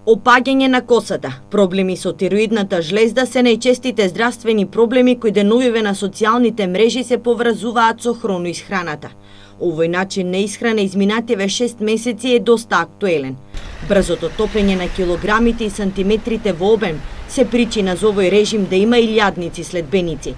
Опаѓање на косата, проблеми со тироидната жлезда се најчестите здравствени проблеми кои деновиве на социјалните мрежи се поврзуваат со хроноисхраната. Овој начин на исхрана изминативе 6 месеци е доста актуелен. Брзото топење на килограмите и сантиметрите во обем се причина за овој режим да има илјадници следбеници.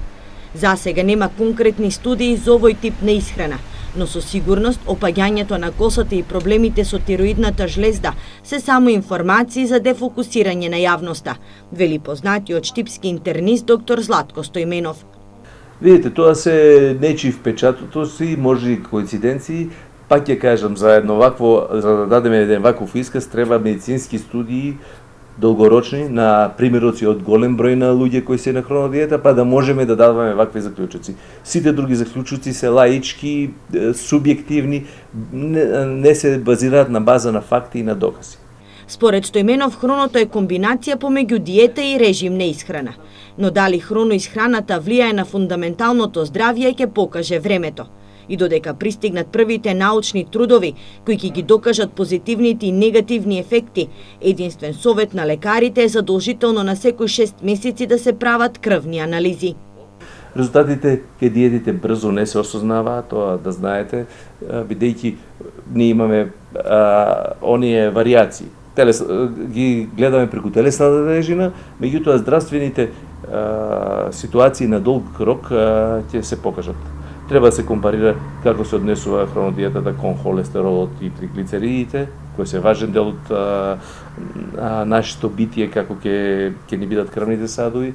Засега нема конкретни студии за овој тип на исхрана, но со сигурност опаѓањето на косата и проблемите со тироидната жлезда се само информации за дефокусирање на јавноста, вели познатиот штипски интернист доктор Златко Стојменов. Видите, тоа се нечи впечатоци, може и коинциденции, пак ќе кажам, за да дадеме еден ваков исказ, треба медицински студии, долгорочни, на примероци од голем број на луѓе кои се на хронодиета, па да можеме да дадваме вакви заклучоци. Сите други заклучоци се лаички, субјективни, не се базираат на база на факти и на докази. Според Стојменов, хроното е комбинација помеѓу диета и режим на исхрана. Но дали хроноисхраната влијае на фундаменталното здравје ќе покаже времето. И додека пристигнат првите научни трудови кои ќе ги докажат позитивните и негативни ефекти, единствен совет на лекарите е задолжително на секој 6 месеци да се прават крвни анализи. Резултатите ке диетите брзо не се осознаваат, тоа да знаете, бидејќи ние имаме оние варијации. Ги гледаме преку телесната тежина, меѓутоа здравствените ситуации на долг рок ќе се покажат. Треба да се компарира како се однесува хронодиетата кон холестеролот и триглицеридите, кои се важен дел од нашето битие како ќе ни бидат крвните садови.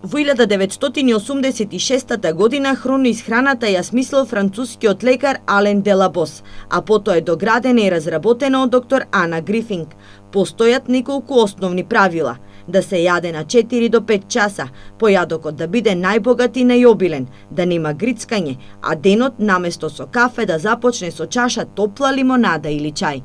Во 1986 година хроноисхраната ја смислил францускиот лекар Ален Делабос, а потоа е доградена и разработена од доктор Ана Грифинг. Постојат неколку основни правила: да се јаде на 4 до 5 часа, појадокот да биде најбогат и најобилен, да нема грицкање, а денот наместо со кафе да започне со чаша топла лимонада или чај.